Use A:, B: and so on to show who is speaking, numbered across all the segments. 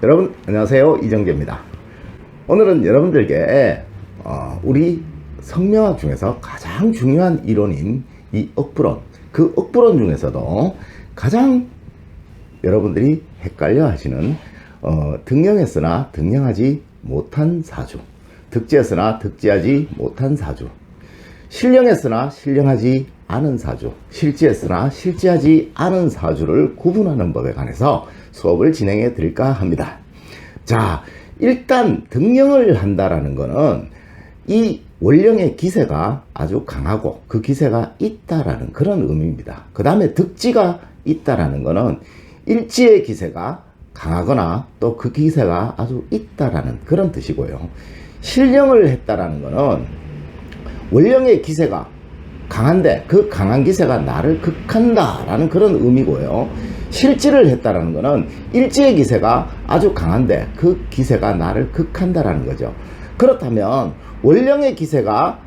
A: 여러분 안녕하세요, 이정재입니다. 오늘은 여러분들께 우리 성명학 중에서 가장 중요한 이론인 이 억부론, 그 억부론 중에서도 가장 여러분들이 헷갈려 하시는 등령했으나 등령하지 못한 사주, 득지했으나 득지하지 못한 사주, 신령했으나 신령하지 않은 사주, 실지했으나 실지하지 않은 사주를 구분하는 법에 관해서 수업을 진행해 드릴까 합니다. 자, 일단 등령을 한다라는 거는 이 원령의 기세가 아주 강하고 그 기세가 있다라는 그런 의미입니다. 그 다음에 득지가 있다라는 거는 일지의 기세가 강하거나 또 그 기세가 아주 있다라는 그런 뜻이고요. 신령을 했다라는 거는 원령의 기세가 강한데 그 강한 기세가 나를 극한다 라는 그런 의미고요. 실지를 했다라는 거는 일지의 기세가 아주 강한데 그 기세가 나를 극한다 라는 거죠. 그렇다면 원령의 기세가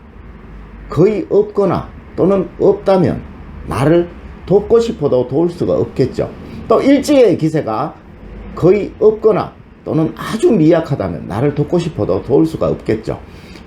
A: 거의 없거나 또는 없다면 나를 돕고 싶어도 도울 수가 없겠죠. 또 일지의 기세가 거의 없거나 또는 아주 미약하다면 나를 돕고 싶어도 도울 수가 없겠죠.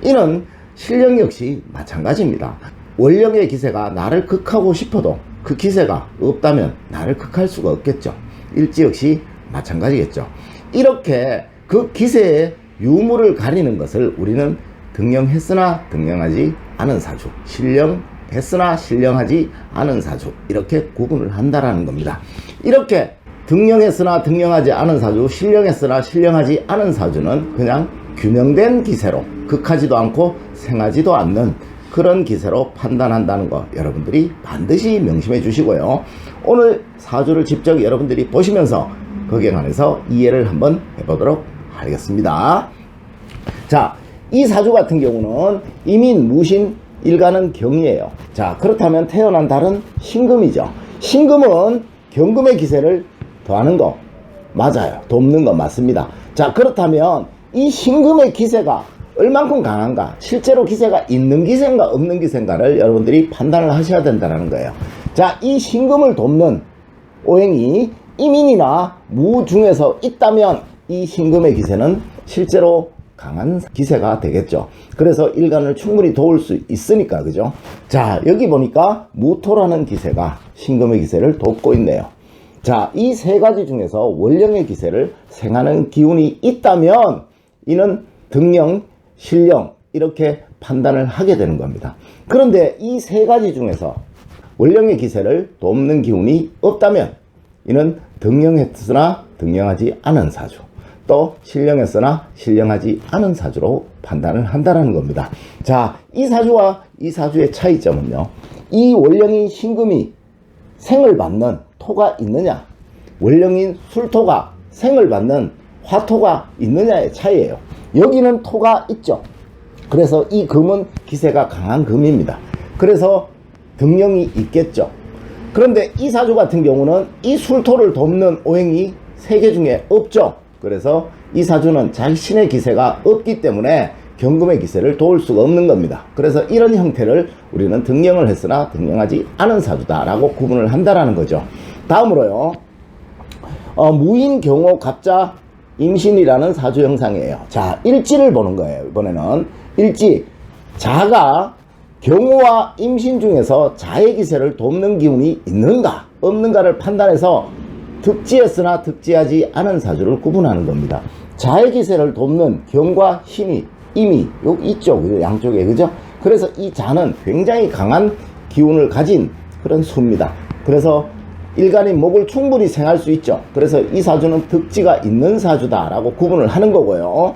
A: 이는 신령 역시 마찬가지입니다. 원령의 기세가 나를 극하고 싶어도 그 기세가 없다면 나를 극할 수가 없겠죠. 일지 역시 마찬가지겠죠. 이렇게 그 기세의 유무를 가리는 것을 우리는 등령했으나 등령하지 않은 사주, 신령했으나 신령하지 않은 사주, 이렇게 구분을 한다라는 겁니다. 이렇게 등령했으나 등령하지 않은 사주, 신령했으나 신령하지 않은 사주는 그냥 균형된 기세로 극하지도 않고 생하지도 않는 그런 기세로 판단한다는 거 여러분들이 반드시 명심해 주시고요. 오늘 사주를 직접 여러분들이 보시면서 거기에 관해서 이해를 한번 해보도록 하겠습니다. 자, 이 사주 같은 경우는 임인, 무신, 일간은 경이에요. 자, 그렇다면 태어난 달은 신금이죠. 신금은 경금의 기세를 더하는 거 맞아요. 돕는 거 맞습니다. 자, 그렇다면 이 신금의 기세가 얼만큼 강한가, 실제로 기세가 있는 기세인가 없는 기세인가를 여러분들이 판단을 하셔야 된다는 거예요. 자, 이 신금을 돕는 오행이 임인이나 무 중에서 있다면 이 신금의 기세는 실제로 강한 기세가 되겠죠. 그래서 일간을 충분히 도울 수 있으니까, 그죠? 자, 여기 보니까 무토라는 기세가 신금의 기세를 돕고 있네요. 자, 이 세 가지 중에서 원령의 기세를 생하는 기운이 있다면 이는 등령, 신령 이렇게 판단을 하게 되는 겁니다. 그런데 이 세 가지 중에서 원령의 기세를 돕는 기운이 없다면 이는 등령했으나 등령하지 않은 사주, 또 신령했으나 신령하지 않은 사주로 판단을 한다는 겁니다. 자, 이 사주와 이 사주의 차이점은요, 이 원령인 신금이 생을 받는 토가 있느냐, 원령인 술토가 생을 받는 화토가 있느냐의 차이예요. 여기는 토가 있죠. 그래서 이 금은 기세가 강한 금입니다. 그래서 등령이 있겠죠. 그런데 이 사주 같은 경우는 이 술토를 돕는 오행이 3개 중에 없죠. 그래서 이 사주는 자신의 기세가 없기 때문에 경금의 기세를 도울 수가 없는 겁니다. 그래서 이런 형태를 우리는 등령을 했으나 등령하지 않은 사주다라고 구분을 한다라는 거죠. 다음으로요, 무인, 경호, 갑자, 임신이라는 사주 형상이에요. 자, 일지를 보는 거예요. 이번에는 일지, 자가 경호와 임신 중에서 자의 기세를 돕는 기운이 있는가 없는가를 판단해서 득지했으나 득지하지 않은 사주를 구분하는 겁니다. 자의 기세를 돕는 경과 신이 임이 여기 있죠, 양쪽에, 그죠? 그래서 이 자는 굉장히 강한 기운을 가진 그런 수입니다. 그래서 일간이 목을 충분히 생할 수 있죠. 그래서 이 사주는 득지가 있는 사주다라고 구분을 하는 거고요.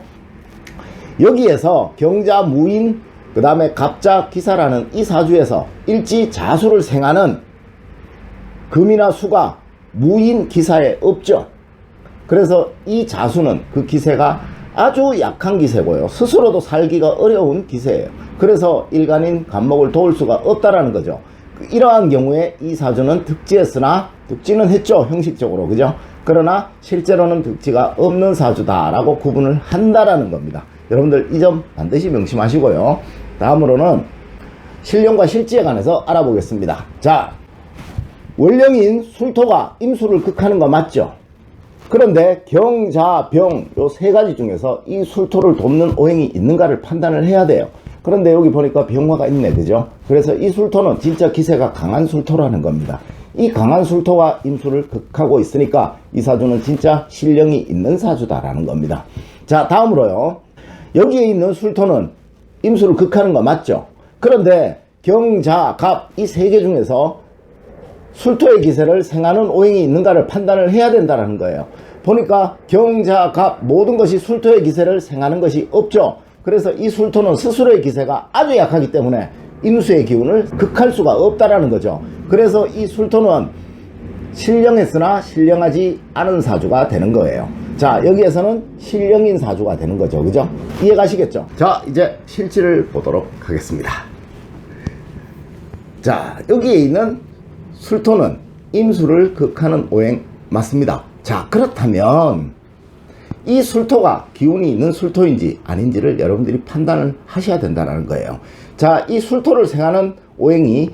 A: 여기에서 경자, 무인, 그 다음에 갑자, 기사라는 이 사주에서 일지, 자수를 생하는 금이나 수가 무인, 기사에 없죠. 그래서 이 자수는 그 기세가 아주 약한 기세고요. 스스로도 살기가 어려운 기세예요. 그래서 일간인 간목을 도울 수가 없다라는 거죠. 이러한 경우에 이 사주는 득지했으나, 득지는 했죠, 형식적으로, 그죠? 그러나 실제로는 득지가 없는 사주다라고 구분을 한다라는 겁니다. 여러분들 이 점 반드시 명심하시고요. 다음으로는 신령과 실지에 관해서 알아보겠습니다. 자, 원령인 술토가 임수를 극하는 거 맞죠? 그런데 경, 자, 병 요 세 가지 중에서 이 술토를 돕는 오행이 있는가를 판단을 해야 돼요. 그런데 여기 보니까 병화가 있네, 그죠? 그래서 이 술토는 진짜 기세가 강한 술토라는 겁니다. 이 강한 술토가 임수를 극하고 있으니까 이 사주는 진짜 신령이 있는 사주다라는 겁니다. 자, 다음으로요. 여기에 있는 술토는 임수를 극하는 거 맞죠? 그런데 경, 자, 갑 이 세 개 중에서 술토의 기세를 생하는 오행이 있는가를 판단을 해야 된다는 거예요. 보니까 경, 자, 갑 모든 것이 술토의 기세를 생하는 것이 없죠. 그래서 이 술토는 스스로의 기세가 아주 약하기 때문에 임수의 기운을 극할 수가 없다라는 거죠. 그래서 이 술토는 신령했으나 신령하지 않은 사주가 되는 거예요. 자, 여기에서는 신령인 사주가 되는 거죠. 그죠? 이해가시겠죠? 자, 이제 실지를 보도록 하겠습니다. 자, 여기에 있는 술토는 임수를 극하는 오행 맞습니다. 자, 그렇다면 이 술토가 기운이 있는 술토인지 아닌지를 여러분들이 판단을 하셔야 된다는 거예요. 자, 이 술토를 생하는 오행이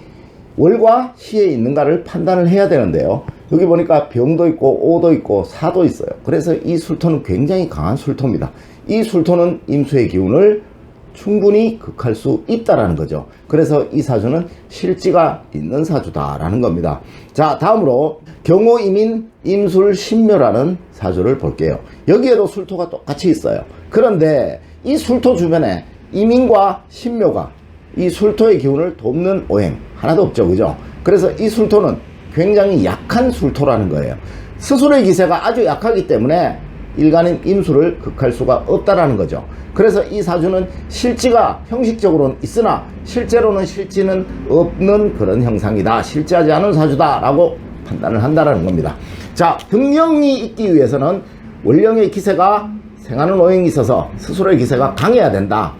A: 월과 시에 있는가를 판단을 해야 되는데요. 여기 보니까 병도 있고 오도 있고 사도 있어요. 그래서 이 술토는 굉장히 강한 술토입니다. 이 술토는 임수의 기운을 충분히 극할 수 있다라는 거죠. 그래서 이 사주는 실지가 있는 사주다라는 겁니다. 자, 다음으로 경호이민 임술신묘라는 사주를 볼게요. 여기에도 술토가 똑같이 있어요. 그런데 이 술토 주변에 이민과 신묘가 이 술토의 기운을 돕는 오행 하나도 없죠. 그죠? 그래서 이 술토는 굉장히 약한 술토라는 거예요. 스스로의 기세가 아주 약하기 때문에 일간인 임수를 극할 수가 없다라는 거죠. 그래서 이 사주는 실지가 형식적으로는 있으나 실제로는 실지는 없는 그런 형상이다. 실지하지 않은 사주다 라고 판단을 한다는 겁니다. 자, 등령이 있기 위해서는 월령의 기세가 생하는 오행이 있어서 스스로의 기세가 강해야 된다.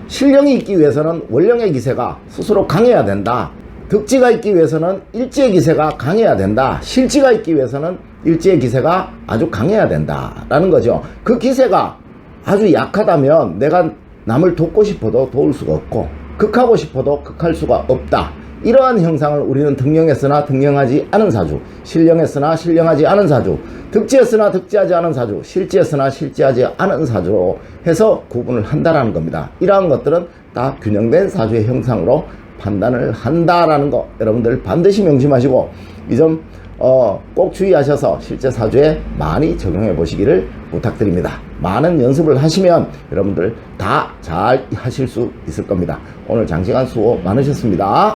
A: 신령이 있기 위해서는 월령의 기세가 스스로 강해야 된다. 득지가 있기 위해서는 일지의 기세가 강해야 된다. 실지가 있기 위해서는 일지의 기세가 아주 강해야 된다라는 거죠. 그 기세가 아주 약하다면 내가 남을 돕고 싶어도 도울 수가 없고 극하고 싶어도 극할 수가 없다. 이러한 형상을 우리는 등령했으나 등령하지 않은 사주, 신령했으나 신령하지 않은 사주, 득지했으나 득지하지 않은 사주, 실지했으나 실지하지 않은 사주로 해서 구분을 한다라는 겁니다. 이러한 것들은 다 균형된 사주의 형상으로 판단을 한다라는 거 여러분들 반드시 명심하시고 이 점 꼭 주의하셔서 실제 사주에 많이 적용해 보시기를 부탁드립니다. 많은 연습을 하시면 여러분들 다 잘 하실 수 있을 겁니다. 오늘 장시간 수고 많으셨습니다.